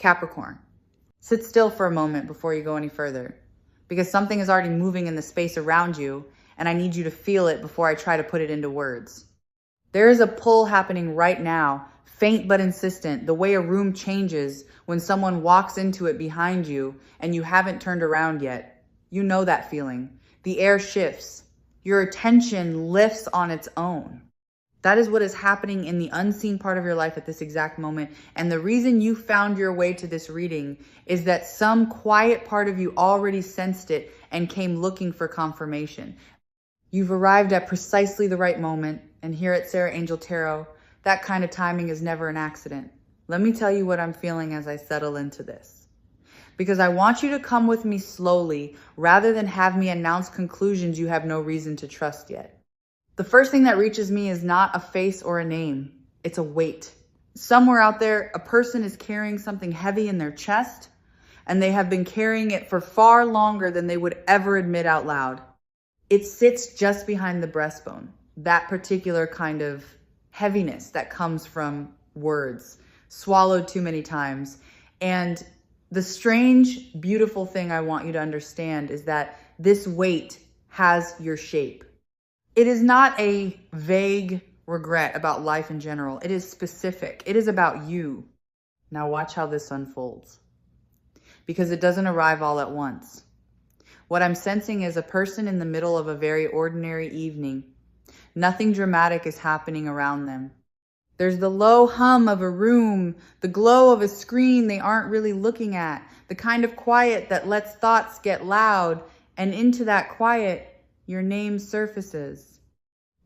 Capricorn, sit still for a moment before you go any further, because something is already moving in the space around you, and I need you to feel it before I try to put it into words. There is a pull happening right now, faint but insistent, the way a room changes when someone walks into it behind you and you haven't turned around yet. You know that feeling. The air shifts. Your attention lifts on its own. That is what is happening in the unseen part of your life at this exact moment. And the reason you found your way to this reading is that some quiet part of you already sensed it and came looking for confirmation. You've arrived at precisely the right moment. And here at Sarah Angel Tarot, that kind of timing is never an accident. Let me tell you what I'm feeling as I settle into this. Because I want you to come with me slowly rather than have me announce conclusions you have no reason to trust yet. The first thing that reaches me is not a face or a name. It's a weight. Somewhere out there, a person is carrying something heavy in their chest, and they have been carrying it for far longer than they would ever admit out loud. It sits just behind the breastbone. That particular kind of heaviness that comes from words swallowed too many times. And the strange, beautiful thing I want you to understand is that this weight has your shape. It is not a vague regret about life in general. It is specific. It is about you. Now watch how this unfolds, because it doesn't arrive all at once. What I'm sensing is a person in the middle of a very ordinary evening. Nothing dramatic is happening around them. There's the low hum of a room, the glow of a screen they aren't really looking at, the kind of quiet that lets thoughts get loud, and into that quiet, your name surfaces.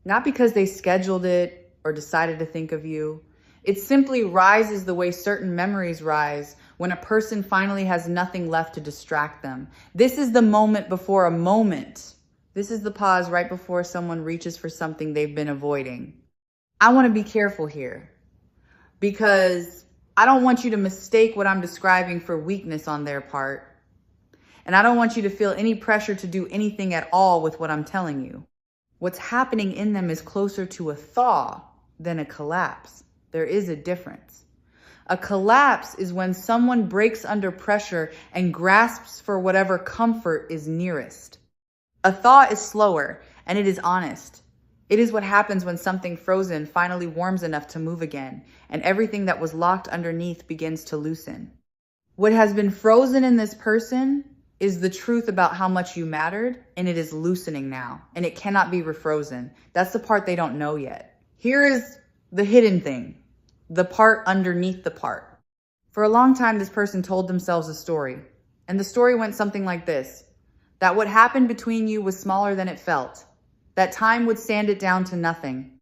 Not because they scheduled it or decided to think of you. It simply rises the way certain memories rise when a person finally has nothing left to distract them. This is the moment before a moment. This is the pause right before someone reaches for something they've been avoiding. I want to be careful here because I don't want you to mistake what I'm describing for weakness on their part. And I don't want you to feel any pressure to do anything at all with what I'm telling you. What's happening in them is closer to a thaw than a collapse. There is a difference. A collapse is when someone breaks under pressure and grasps for whatever comfort is nearest. A thaw is slower, and it is honest. It is what happens when something frozen finally warms enough to move again, and everything that was locked underneath begins to loosen. What has been frozen in this person is the truth about how much you mattered, and it is loosening now, and it cannot be refrozen. That's the part they don't know yet. Here is the hidden thing, the part underneath the part. For a long time, this person told themselves a story, and the story went something like this. That what happened between you was smaller than it felt. That time would sand it down to nothing.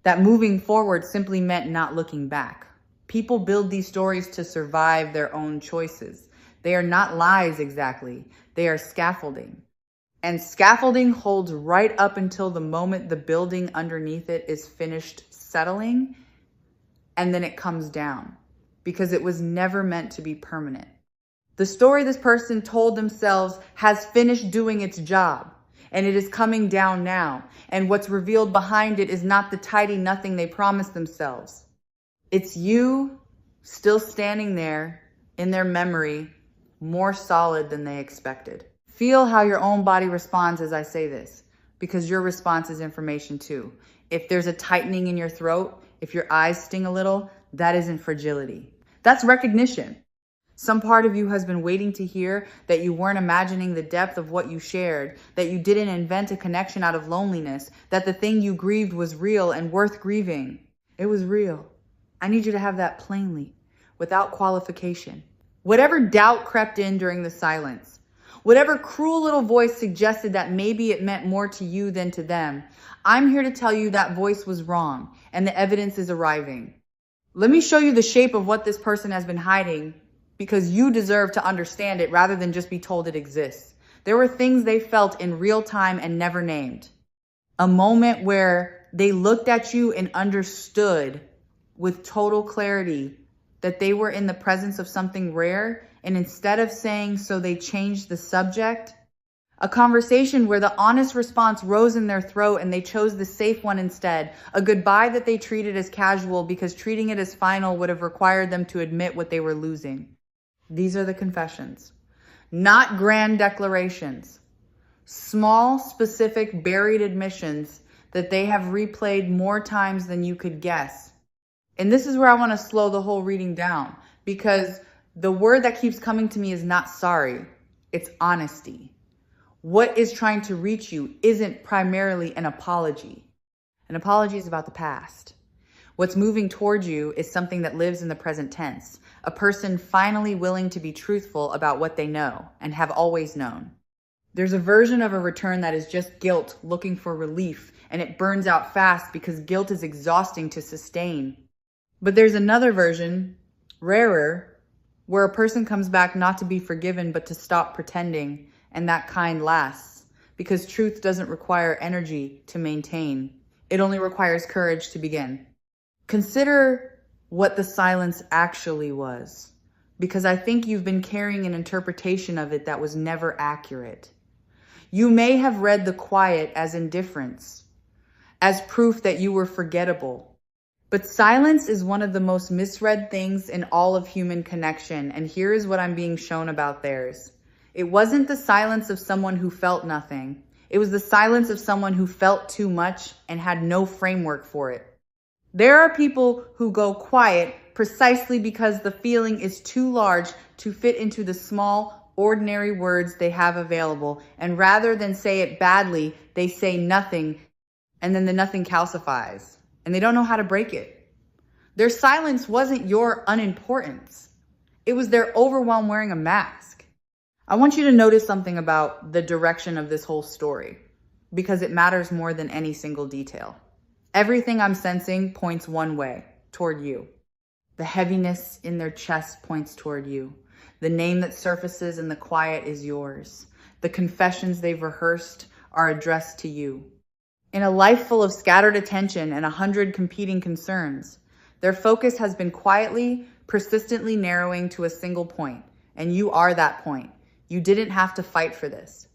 That moving forward simply meant not looking back. People build these stories to survive their own choices. They are not lies exactly. They are scaffolding. And scaffolding holds right up until the moment the building underneath it is finished settling, and then it comes down because it was never meant to be permanent. The story this person told themselves has finished doing its job, and it is coming down now. And what's revealed behind it is not the tidy nothing they promised themselves. It's you still standing there in their memory, more solid than they expected. Feel how your own body responds as I say this, because your response is information too. If there's a tightening in your throat, if your eyes sting a little, that isn't fragility. That's recognition. Some part of you has been waiting to hear that you weren't imagining the depth of what you shared, that you didn't invent a connection out of loneliness, that the thing you grieved was real and worth grieving. It was real. I need you to have that plainly, without qualification. Whatever doubt crept in during the silence, whatever cruel little voice suggested that maybe it meant more to you than to them, I'm here to tell you that voice was wrong, and the evidence is arriving. Let me show you the shape of what this person has been hiding, because you deserve to understand it rather than just be told it exists. There were things they felt in real time and never named. A moment where they looked at you and understood with total clarity that they were in the presence of something rare, and instead of saying so, they changed the subject. A conversation where the honest response rose in their throat and they chose the safe one instead. A goodbye that they treated as casual because treating it as final would have required them to admit what they were losing. These are the confessions, not grand declarations, small, specific, buried admissions that they have replayed more times than you could guess. And this is where I want to slow the whole reading down, because the word that keeps coming to me is not sorry, it's honesty. What is trying to reach you isn't primarily an apology. An apology is about the past. What's moving towards you is something that lives in the present tense, a person finally willing to be truthful about what they know and have always known. There's a version of a return that is just guilt looking for relief, and it burns out fast because guilt is exhausting to sustain. But there's another version, rarer, where a person comes back not to be forgiven but to stop pretending, and that kind lasts, because truth doesn't require energy to maintain. It only requires courage to begin. Consider what the silence actually was, because I think you've been carrying an interpretation of it that was never accurate. You may have read the quiet as indifference, as proof that you were forgettable. But silence is one of the most misread things in all of human connection, and here is what I'm being shown about theirs. It wasn't the silence of someone who felt nothing. It was the silence of someone who felt too much and had no framework for it. There are people who go quiet precisely because the feeling is too large to fit into the small, ordinary words they have available, and rather than say it badly, they say nothing, and then the nothing calcifies, and they don't know how to break it. Their silence wasn't your unimportance. It was their overwhelm wearing a mask. I want you to notice something about the direction of this whole story, because it matters more than any single detail. Everything I'm sensing points one way, toward you. The heaviness in their chest points toward you. The name that surfaces in the quiet is yours. The confessions they've rehearsed are addressed to you. In a life full of scattered attention and 100 competing concerns, their focus has been quietly, persistently narrowing to a single point, and you are that point. You didn't have to fight for this.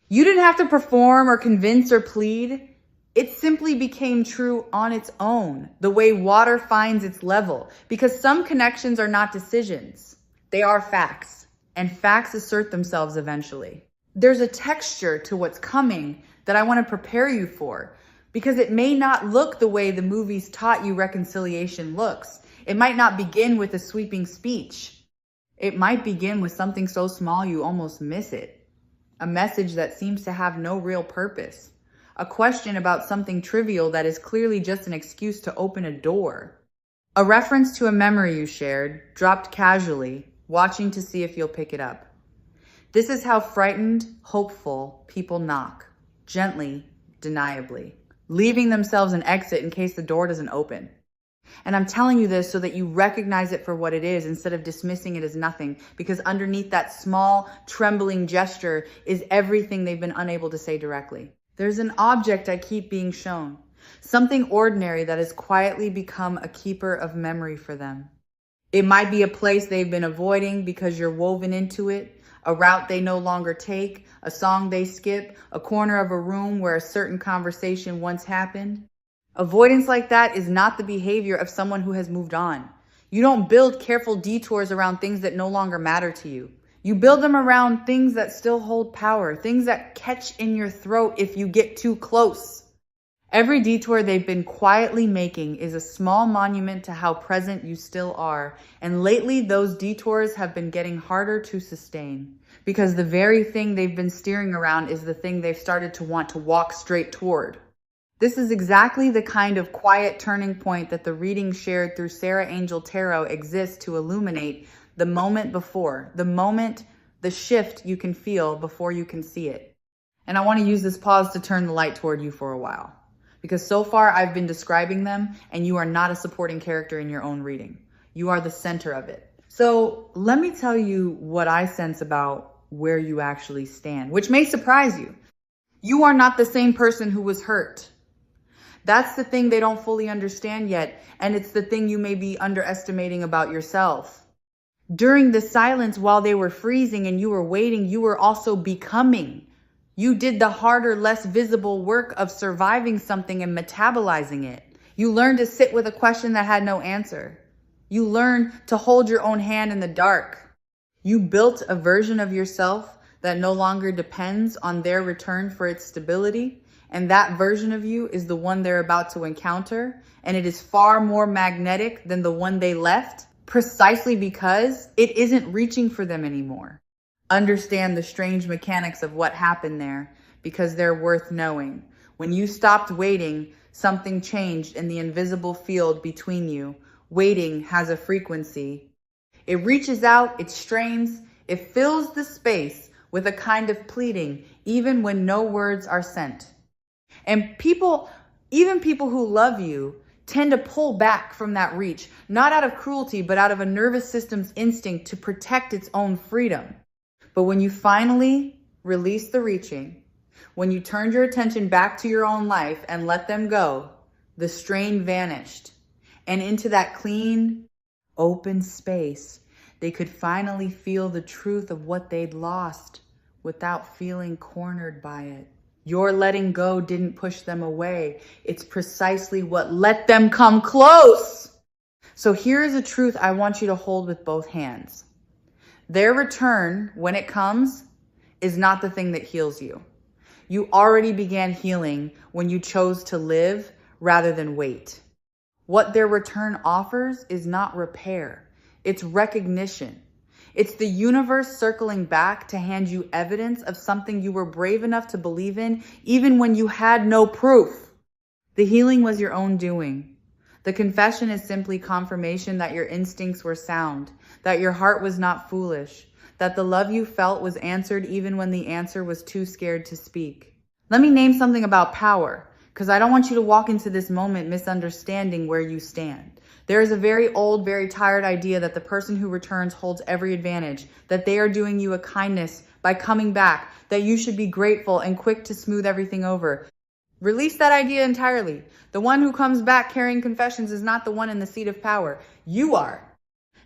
You didn't have to perform or convince or plead. It simply became true on its own, the way water finds its level, because some connections are not decisions. They are facts, and facts assert themselves eventually. There's a texture to what's coming that I want to prepare you for, because it may not look the way the movies taught you reconciliation looks. It might not begin with a sweeping speech. It might begin with something so small you almost miss it. A message that seems to have no real purpose. A question about something trivial that is clearly just an excuse to open a door. A reference to a memory you shared, dropped casually, watching to see if you'll pick it up. This is how frightened, hopeful people knock, gently, deniably, leaving themselves an exit in case the door doesn't open. And I'm telling you this so that you recognize it for what it is instead of dismissing it as nothing, because underneath that small, trembling gesture is everything they've been unable to say directly. There's an object I keep being shown, something ordinary that has quietly become a keeper of memory for them. It might be a place they've been avoiding because you're woven into it, a route they no longer take, a song they skip, a corner of a room where a certain conversation once happened. Avoidance like that is not the behavior of someone who has moved on. You don't build careful detours around things that no longer matter to you. You build them around things that still hold power, things that catch in your throat if you get too close. Every detour they've been quietly making is a small monument to how present you still are. And lately, those detours have been getting harder to sustain because the very thing they've been steering around is the thing they've started to want to walk straight toward. This is exactly the kind of quiet turning point that the reading shared through Sarah Angel Tarot exists to illuminate the moment before, the shift you can feel before you can see it. And I want to use this pause to turn the light toward you for a while, because so far I've been describing them and you are not a supporting character in your own reading. You are the center of it. So let me tell you what I sense about where you actually stand, which may surprise you. You are not the same person who was hurt. That's the thing they don't fully understand yet, and it's the thing you may be underestimating about yourself. During the silence while they were freezing and you were waiting, you were also becoming. You did the harder, less visible work of surviving something and metabolizing it. You learned to sit with a question that had no answer. You learned to hold your own hand in the dark. You built a version of yourself that no longer depends on their return for its stability. And that version of you is the one they're about to encounter. And it is far more magnetic than the one they left, precisely because it isn't reaching for them anymore. Understand the strange mechanics of what happened there, because they're worth knowing. When you stopped waiting, something changed in the invisible field between you. Waiting has a frequency. It reaches out, it strains, it fills the space with a kind of pleading, even when no words are sent. And people, even people who love you, tend to pull back from that reach, not out of cruelty, but out of a nervous system's instinct to protect its own freedom. But when you finally release the reaching, when you turned your attention back to your own life and let them go, the strain vanished. And into that clean, open space, they could finally feel the truth of what they'd lost without feeling cornered by it. Your letting go didn't push them away. It's precisely what let them come close. So here is a truth I want you to hold with both hands. Their return, when it comes, is not the thing that heals you. You already began healing when you chose to live rather than wait. What their return offers is not repair. It's recognition. It's the universe circling back to hand you evidence of something you were brave enough to believe in, even when you had no proof. The healing was your own doing. The confession is simply confirmation that your instincts were sound, that your heart was not foolish, that the love you felt was answered even when the answer was too scared to speak. Let me name something about power, because I don't want you to walk into this moment misunderstanding where you stand. There is a very old, very tired idea that the person who returns holds every advantage, that they are doing you a kindness by coming back, that you should be grateful and quick to smooth everything over. Release that idea entirely. The one who comes back carrying confessions is not the one in the seat of power. You are.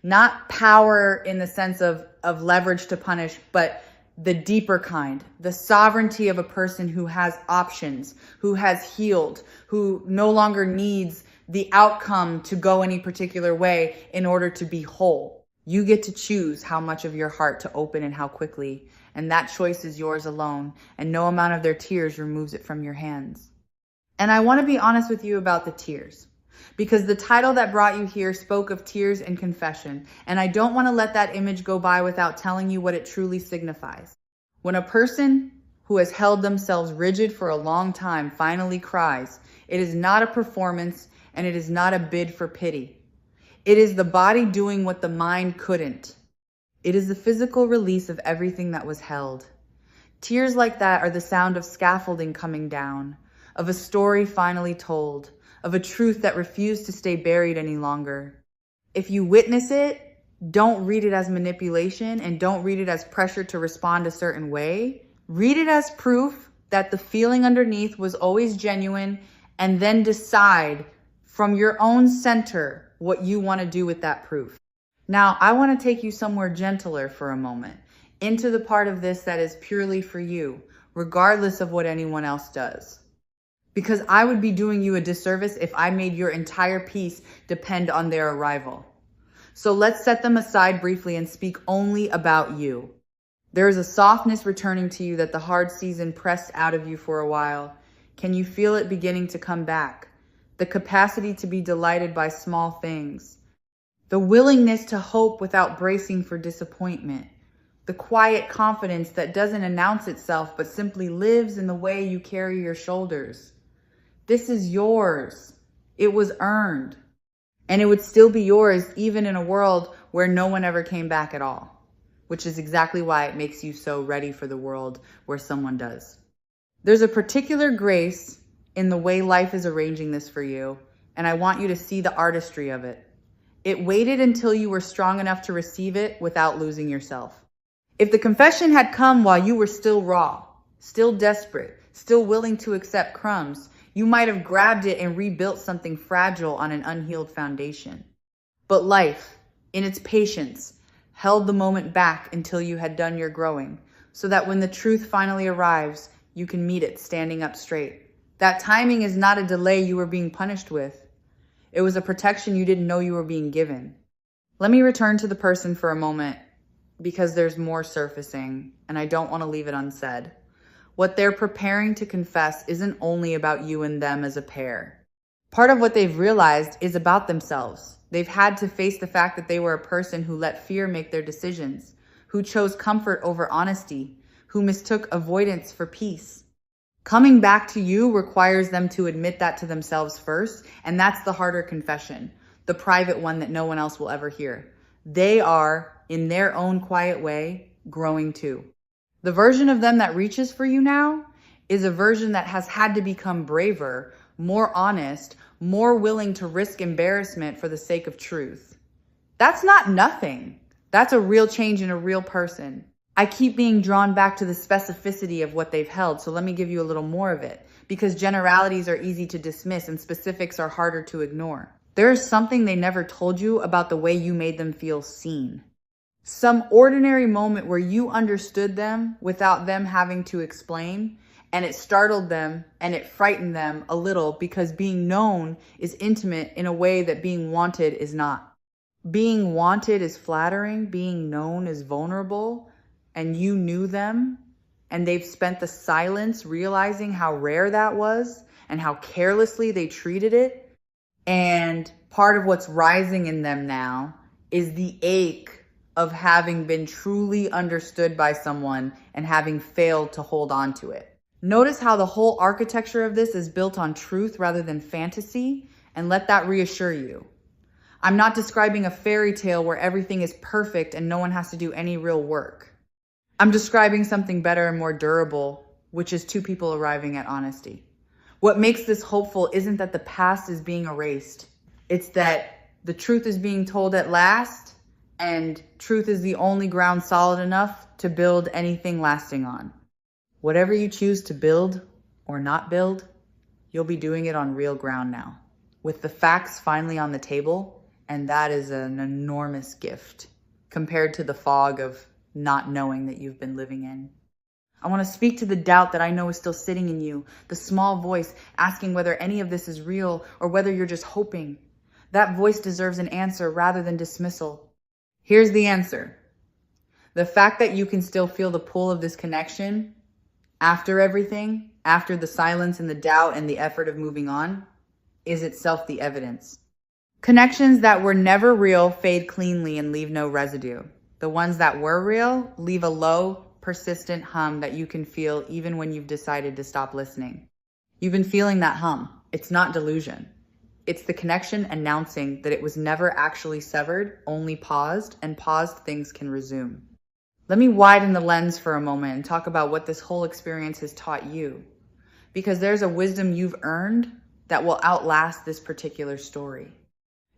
Not power in the sense of leverage to punish, but the deeper kind, the sovereignty of a person who has options, who has healed, who no longer needs the outcome to go any particular way in order to be whole. You get to choose how much of your heart to open and how quickly, and that choice is yours alone, and no amount of their tears removes it from your hands. And I want to be honest with you about the tears, because the title that brought you here spoke of tears and confession, and I don't want to let that image go by without telling you what it truly signifies. When a person who has held themselves rigid for a long time finally cries, it is not a performance, and it is not a bid for pity. It is the body doing what the mind couldn't. It is the physical release of everything that was held. Tears like that are the sound of scaffolding coming down, of a story finally told, of a truth that refused to stay buried any longer. If you witness it, don't read it as manipulation and don't read it as pressure to respond a certain way. Read it as proof that the feeling underneath was always genuine, and then decide from your own center what you want to do with that proof. Now, I want to take you somewhere gentler for a moment, into the part of this that is purely for you, regardless of what anyone else does. Because I would be doing you a disservice if I made your entire peace depend on their arrival. So let's set them aside briefly and speak only about you. There is a softness returning to you that the hard season pressed out of you for a while. Can you feel it beginning to come back? The capacity to be delighted by small things, the willingness to hope without bracing for disappointment, the quiet confidence that doesn't announce itself but simply lives in the way you carry your shoulders. This is yours. It was earned. And it would still be yours even in a world where no one ever came back at all, which is exactly why it makes you so ready for the world where someone does. There's a particular grace in the way life is arranging this for you, and I want you to see the artistry of it. It waited until you were strong enough to receive it without losing yourself. If the confession had come while you were still raw, still desperate, still willing to accept crumbs, you might have grabbed it and rebuilt something fragile on an unhealed foundation. But life, in its patience, held the moment back until you had done your growing, so that when the truth finally arrives, you can meet it standing up straight. That timing is not a delay you were being punished with. It was a protection you didn't know you were being given. Let me return to the person for a moment. because there's more surfacing, and I don't want to leave it unsaid. What they're preparing to confess isn't only about you and them as a pair. Part of what they've realized is about themselves. They've had to face the fact that they were a person who let fear make their decisions, who chose comfort over honesty, who mistook avoidance for peace. Coming back to you requires them to admit that to themselves first, and that's the harder confession, the private one that no one else will ever hear. They are, in their own quiet way, growing too. The version of them that reaches for you now is a version that has had to become braver, more honest, more willing to risk embarrassment for the sake of truth. That's not nothing. That's a real change in a real person. I keep being drawn back to the specificity of what they've held, so let me give you a little more of it, because generalities are easy to dismiss and specifics are harder to ignore. There is something they never told you about the way you made them feel seen. Some ordinary moment where you understood them without them having to explain, and it startled them and it frightened them a little because being known is intimate in a way that being wanted is not. Being wanted is flattering, being known is vulnerable, and you knew them, and they've spent the silence realizing how rare that was and how carelessly they treated it. And part of what's rising in them now is the ache of having been truly understood by someone and having failed to hold on to it. Notice how the whole architecture of this is built on truth rather than fantasy, and let that reassure you. I'm not describing a fairy tale where everything is perfect and no one has to do any real work. I'm describing something better and more durable, which is two people arriving at honesty. What makes this hopeful isn't that the past is being erased. It's that the truth is being told at last, and truth is the only ground solid enough to build anything lasting on. Whatever you choose to build or not build, you'll be doing it on real ground now, with the facts finally on the table, and that is an enormous gift compared to the fog of not knowing that you've been living in. I want to speak to the doubt that I know is still sitting in you, the small voice asking whether any of this is real or whether you're just hoping. That voice deserves an answer rather than dismissal. Here's the answer. The fact that you can still feel the pull of this connection after everything, after the silence and the doubt and the effort of moving on, is itself the evidence. Connections that were never real fade cleanly and leave no residue. The ones that were real leave a low, persistent hum that you can feel even when you've decided to stop listening. You've been feeling that hum. It's not delusion. It's the connection announcing that it was never actually severed, only paused, and paused things can resume. Let me widen the lens for a moment and talk about what this whole experience has taught you, because there's a wisdom you've earned that will outlast this particular story.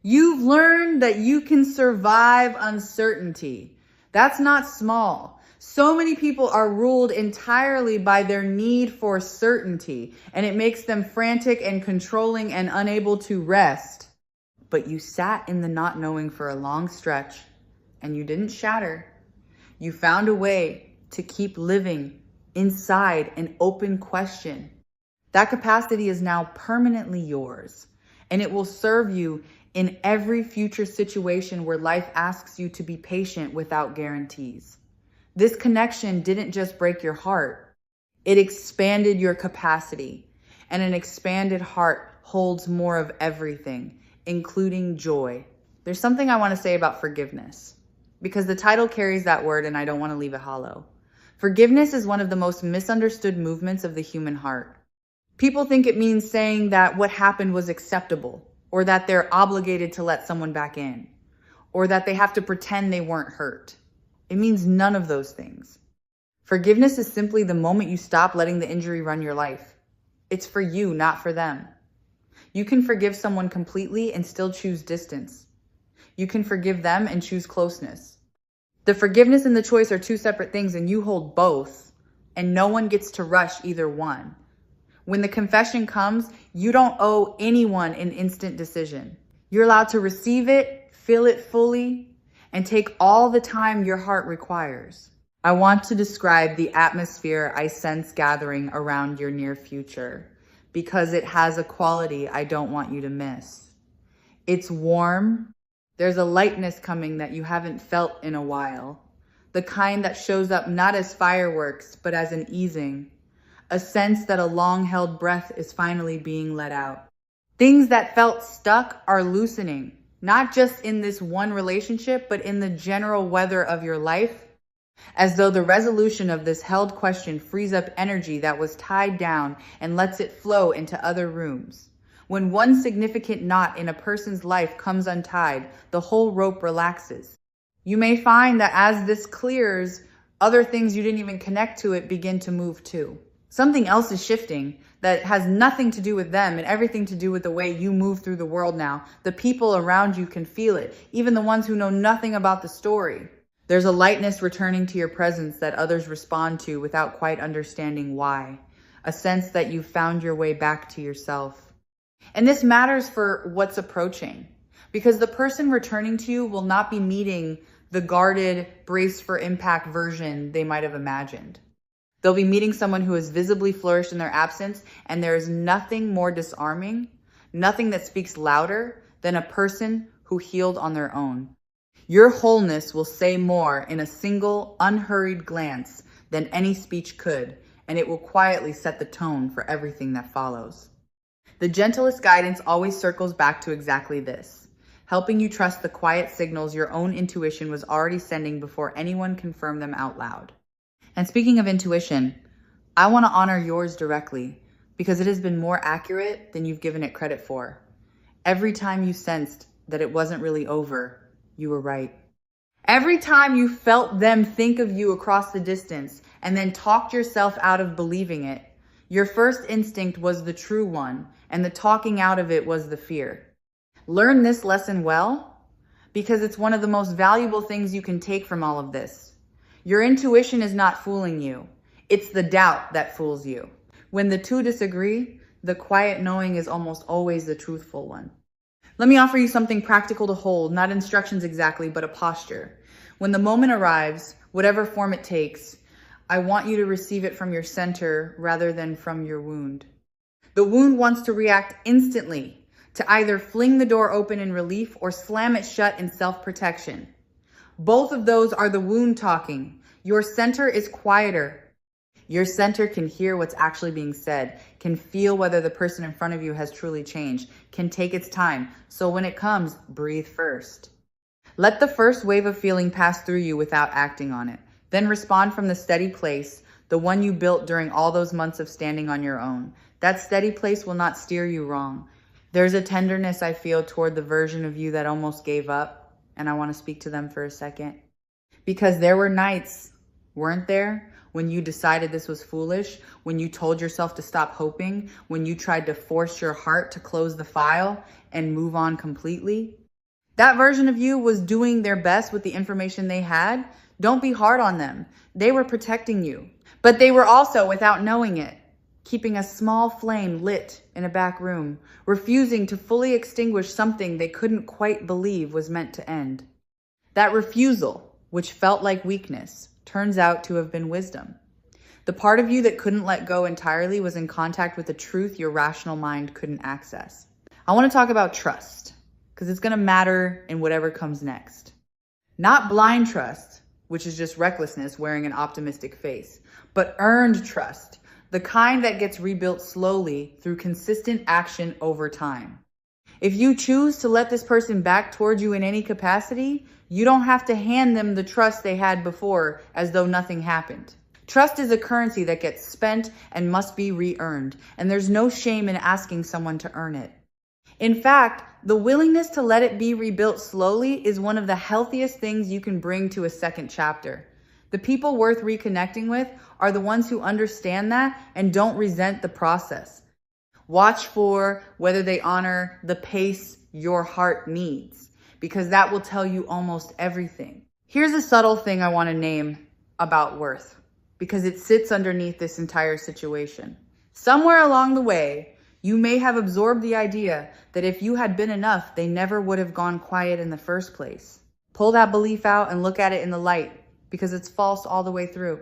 You've learned that you can survive uncertainty. That's not small. So many people are ruled entirely by their need for certainty, and it makes them frantic and controlling and unable to rest. But you sat in the not knowing for a long stretch, and you didn't shatter. You found a way to keep living inside an open question. That capacity is now permanently yours, and it will serve you in every future situation where life asks you to be patient without guarantees. This connection didn't just break your heart, it expanded your capacity, and an expanded heart holds more of everything, including joy. There's something I want to say about forgiveness, because the title carries that word and I don't want to leave it hollow. Forgiveness is one of the most misunderstood movements of the human heart. People think it means saying that what happened was acceptable, or that they're obligated to let someone back in, or that they have to pretend they weren't hurt. It means none of those things. Forgiveness is simply the moment you stop letting the injury run your life. It's for you, not for them. You can forgive someone completely and still choose distance. You can forgive them and choose closeness. The forgiveness and the choice are two separate things, and you hold both, and no one gets to rush either one. When the confession comes, you don't owe anyone an instant decision. You're allowed to receive it, feel it fully, and take all the time your heart requires. I want to describe the atmosphere I sense gathering around your near future, because it has a quality I don't want you to miss. It's warm. There's a lightness coming that you haven't felt in a while. the kind that shows up not as fireworks, but as an easing, a sense that a long-held breath is finally being let out. Things that felt stuck are loosening, not just in this one relationship, but in the general weather of your life, as though the resolution of this held question frees up energy that was tied down and lets it flow into other rooms. When one significant knot in a person's life comes untied, the whole rope relaxes. You may find that as this clears, other things you didn't even connect to it begin to move too. Something else is shifting that has nothing to do with them and everything to do with the way you move through the world now. The people around you can feel it, even the ones who know nothing about the story. There's a lightness returning to your presence that others respond to without quite understanding why. A sense that you've found your way back to yourself. And this matters for what's approaching, because the person returning to you will not be meeting the guarded, braced for impact version they might have imagined. They'll be meeting someone who has visibly flourished in their absence, and there is nothing more disarming, nothing that speaks louder than a person who healed on their own. Your wholeness will say more in a single, unhurried glance than any speech could, and it will quietly set the tone for everything that follows. The gentlest guidance always circles back to exactly this, helping you trust the quiet signals your own intuition was already sending before anyone confirmed them out loud. And speaking of intuition, I want to honor yours directly because it has been more accurate than you've given it credit for. Every time you sensed that it wasn't really over, you were right. Every time you felt them think of you across the distance and then talked yourself out of believing it, your first instinct was the true one, and the talking out of it was the fear. Learn this lesson well, because it's one of the most valuable things you can take from all of this. Your intuition is not fooling you. It's the doubt that fools you. When the two disagree, the quiet knowing is almost always the truthful one. Let me offer you something practical to hold, not instructions exactly, but a posture. When the moment arrives, whatever form it takes, I want you to receive it from your center rather than from your wound. The wound wants to react instantly, to either fling the door open in relief or slam it shut in self-protection. Both of those are the wound talking. Your center is quieter. Your center can hear what's actually being said, can feel whether the person in front of you has truly changed, can take its time. So when it comes, breathe first. Let the first wave of feeling pass through you without acting on it. Then respond from the steady place, the one you built during all those months of standing on your own. That steady place will not steer you wrong. There's a tenderness I feel toward the version of you that almost gave up, and I want to speak to them for a second. Because there were nights, weren't there, when you decided this was foolish, when you told yourself to stop hoping, when you tried to force your heart to close the file and move on completely? That version of you was doing their best with the information they had. Don't be hard on them. They were protecting you. But they were also, without knowing it, keeping a small flame lit in a back room, refusing to fully extinguish something they couldn't quite believe was meant to end. That refusal, which felt like weakness, turns out to have been wisdom. The part of you that couldn't let go entirely was in contact with the truth your rational mind couldn't access. I want to talk about trust, because it's going to matter in whatever comes next. Not blind trust, which is just recklessness wearing an optimistic face, but earned trust, the kind that gets rebuilt slowly through consistent action over time. If you choose to let this person back towards you in any capacity, you don't have to hand them the trust they had before as though nothing happened. Trust is a currency that gets spent and must be re-earned, and there's no shame in asking someone to earn it. In fact, the willingness to let it be rebuilt slowly is one of the healthiest things you can bring to a second chapter. The people worth reconnecting with are the ones who understand that and don't resent the process. Watch for whether they honor the pace your heart needs, because that will tell you almost everything. Here's a subtle thing I want to name about worth, because it sits underneath this entire situation. Somewhere along the way, you may have absorbed the idea that if you had been enough, they never would have gone quiet in the first place. Pull that belief out and look at it in the light, because it's false all the way through.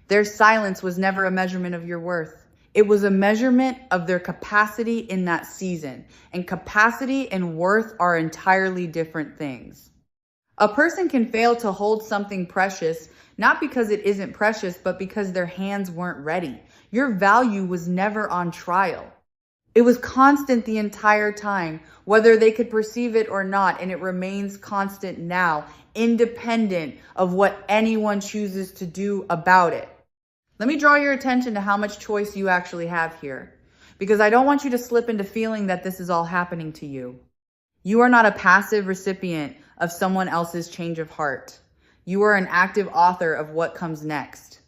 Their silence was never a measurement of your worth. It was a measurement of their capacity in that season, and capacity and worth are entirely different things. A person can fail to hold something precious Not because it isn't precious, but because their hands weren't ready. Your value was never on trial. It was constant the entire time, whether they could perceive it or not, and it remains constant now, independent of what anyone chooses to do about it. Let me draw your attention to how much choice you actually have here, because I don't want you to slip into feeling that this is all happening to you. You are not a passive recipient of someone else's change of heart. You are an active author of what comes next.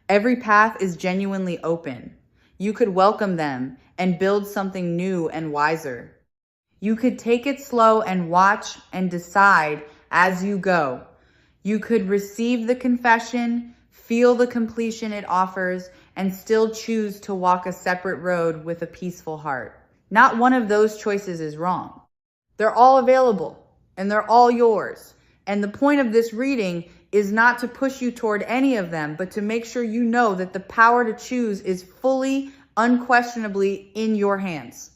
Every path is genuinely open. You could welcome them and build something new and wiser. You could take it slow and watch and decide as you go. You could receive the confession, feel the completion it offers, and still choose to walk a separate road with a peaceful heart. Not one of those choices is wrong. They're all available and they're all yours. And the point of this reading is not to push you toward any of them, but to make sure you know that the power to choose is fully, unquestionably in your hands.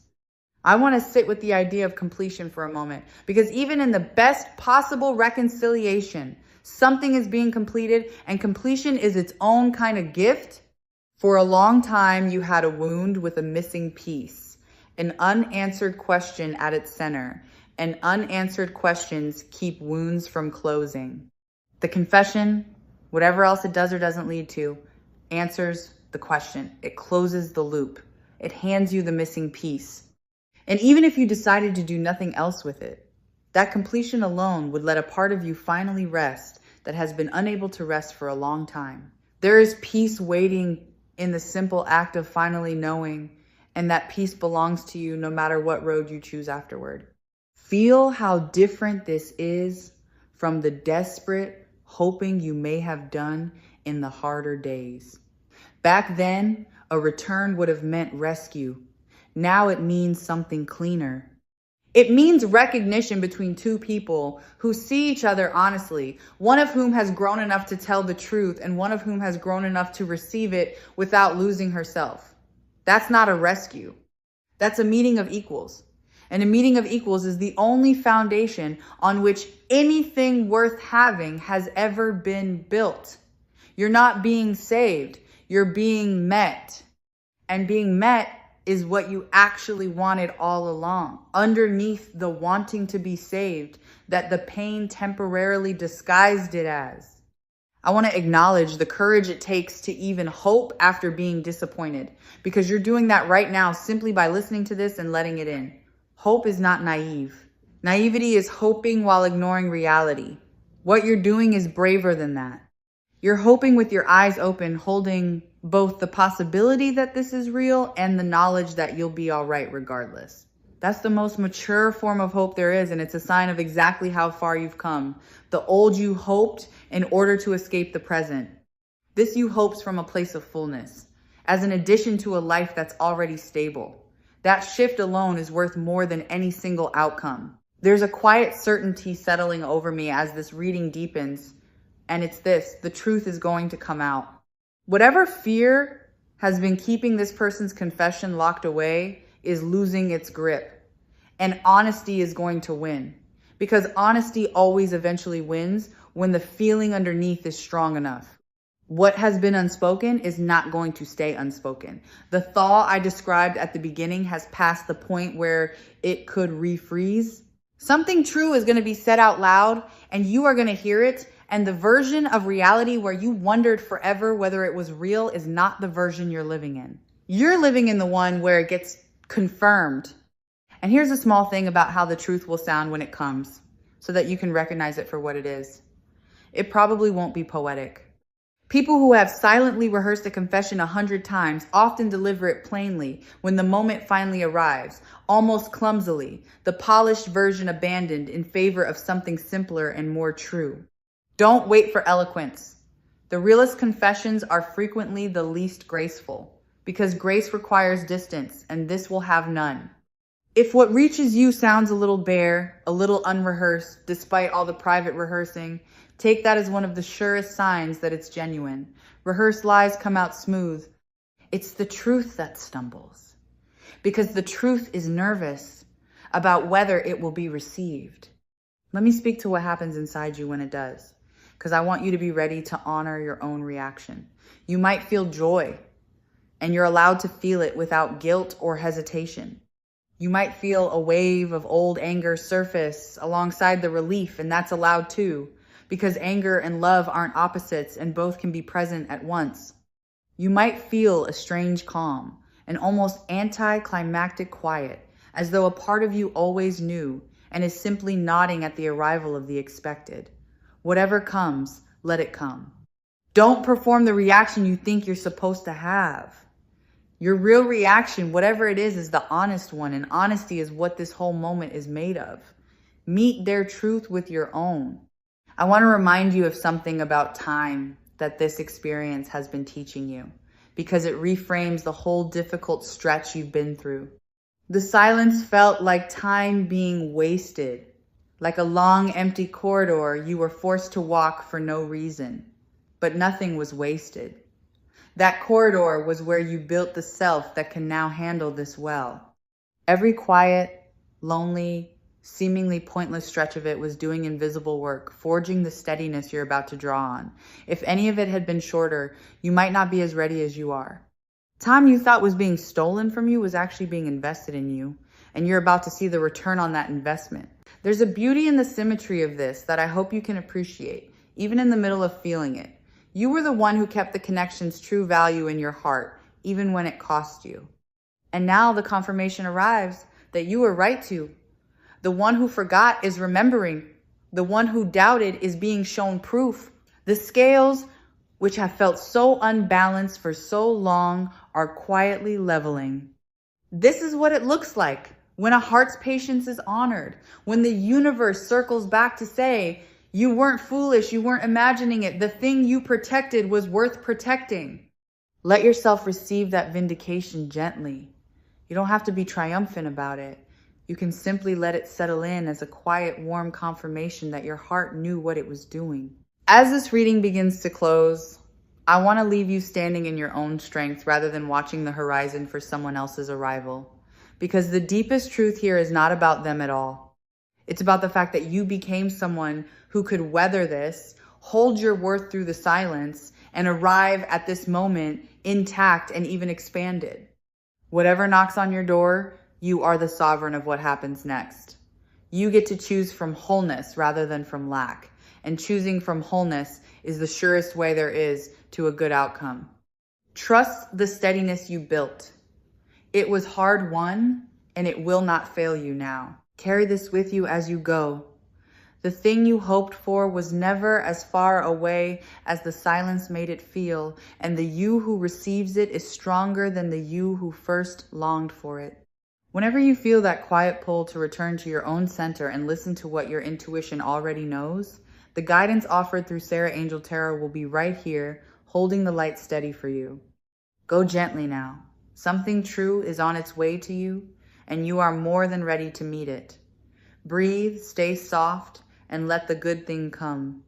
I want to sit with the idea of completion for a moment, because even in the best possible reconciliation, something is being completed, and completion is its own kind of gift. For a long time, you had a wound with a missing piece, an unanswered question at its center, and unanswered questions keep wounds from closing. The confession, whatever else it does or doesn't lead to, answers the question. It closes the loop. It hands you the missing piece. And even if you decided to do nothing else with it, that completion alone would let a part of you finally rest that has been unable to rest for a long time. There is peace waiting in the simple act of finally knowing, and that peace belongs to you no matter what road you choose afterward. Feel how different this is from the desperate hoping you may have done in the harder days. Back then, a return would have meant rescue. Now it means something cleaner. It means recognition between two people who see each other honestly, one of whom has grown enough to tell the truth and one of whom has grown enough to receive it without losing herself. That's not a rescue. That's a meeting of equals. And a meeting of equals is the only foundation on which anything worth having has ever been built. You're not being saved. You're being met. And being met is what you actually wanted all along. Underneath the wanting to be saved that the pain temporarily disguised it as. I want to acknowledge the courage it takes to even hope after being disappointed, because you're doing that right now simply by listening to this and letting it in. Hope is not naive. Naivety is hoping while ignoring reality. What you're doing is braver than that. You're hoping with your eyes open, holding both the possibility that this is real and the knowledge that you'll be all right regardless. That's the most mature form of hope there is, and it's a sign of exactly how far you've come. The old you hoped in order to escape the present. This you hopes from a place of fullness, as an addition to a life that's already stable. That shift alone is worth more than any single outcome. There's a quiet certainty settling over me as this reading deepens, and it's this: the truth is going to come out. Whatever fear has been keeping this person's confession locked away is losing its grip, and honesty is going to win, because honesty always eventually wins when the feeling underneath is strong enough. What has been unspoken is not going to stay unspoken. The thaw I described at the beginning has passed the point where it could refreeze. Something true is going to be said out loud, and you are going to hear it. And the version of reality where you wondered forever whether it was real is not the version you're living in. You're living in the one where it gets confirmed. And here's a small thing about how the truth will sound when it comes, so that you can recognize it for what it is. It probably won't be poetic. People who have silently rehearsed a confession 100 times often deliver it plainly when the moment finally arrives, almost clumsily, the polished version abandoned in favor of something simpler and more true. Don't wait for eloquence. The realest confessions are frequently the least graceful, because grace requires distance, and this will have none. If what reaches you sounds a little bare, a little unrehearsed, despite all the private rehearsing, take that as one of the surest signs that it's genuine. Rehearsed lies come out smooth. It's the truth that stumbles, because the truth is nervous about whether it will be received. Let me speak to what happens inside you when it does. because I want you to be ready to honor your own reaction. You might feel joy, and you're allowed to feel it without guilt or hesitation. You might feel a wave of old anger surface alongside the relief, and that's allowed too, because anger and love aren't opposites and both can be present at once. You might feel a strange calm, an almost anticlimactic quiet, as though a part of you always knew and is simply nodding at the arrival of the expected. Whatever comes, let it come. Don't perform the reaction you think you're supposed to have. Your real reaction, whatever it is the honest one, and honesty is what this whole moment is made of. Meet their truth with your own. I want to remind you of something about time that this experience has been teaching you, because it reframes the whole difficult stretch you've been through. The silence felt like time being wasted, like a long, empty corridor you were forced to walk for no reason. But nothing was wasted. That corridor was where you built the self that can now handle this well. Every quiet, lonely, seemingly pointless stretch of it was doing invisible work, forging the steadiness you're about to draw on. If any of it had been shorter, you might not be as ready as you are. Time you thought was being stolen from you was actually being invested in you, and you're about to see the return on that investment. There's a beauty in the symmetry of this that I hope you can appreciate, even in the middle of feeling it. You were the one who kept the connection's true value in your heart, even when it cost you. And now the confirmation arrives that you were right to. The one who forgot is remembering. The one who doubted is being shown proof. The scales, which have felt so unbalanced for so long, are quietly leveling. This is what it looks like when a heart's patience is honored, when the universe circles back to say, you weren't foolish, you weren't imagining it. The thing you protected was worth protecting. Let yourself receive that vindication gently. You don't have to be triumphant about it. You can simply let it settle in as a quiet, warm confirmation that your heart knew what it was doing. As this reading begins to close, I want to leave you standing in your own strength rather than watching the horizon for someone else's arrival. Because the deepest truth here is not about them at all. It's about the fact that you became someone who could weather this, hold your worth through the silence, and arrive at this moment intact and even expanded. Whatever knocks on your door, you are the sovereign of what happens next. You get to choose from wholeness rather than from lack. And choosing from wholeness is the surest way there is to a good outcome. Trust the steadiness you built. It was hard won, and it will not fail you now. Carry this with you as you go. The thing you hoped for was never as far away as the silence made it feel, and the you who receives it is stronger than the you who first longed for it. Whenever you feel that quiet pull to return to your own center and listen to what your intuition already knows, the guidance offered through Sarah Angel Tarot will be right here, holding the light steady for you. Go gently now. Something true is on its way to you, and you are more than ready to meet it. Breathe, stay soft, and let the good thing come.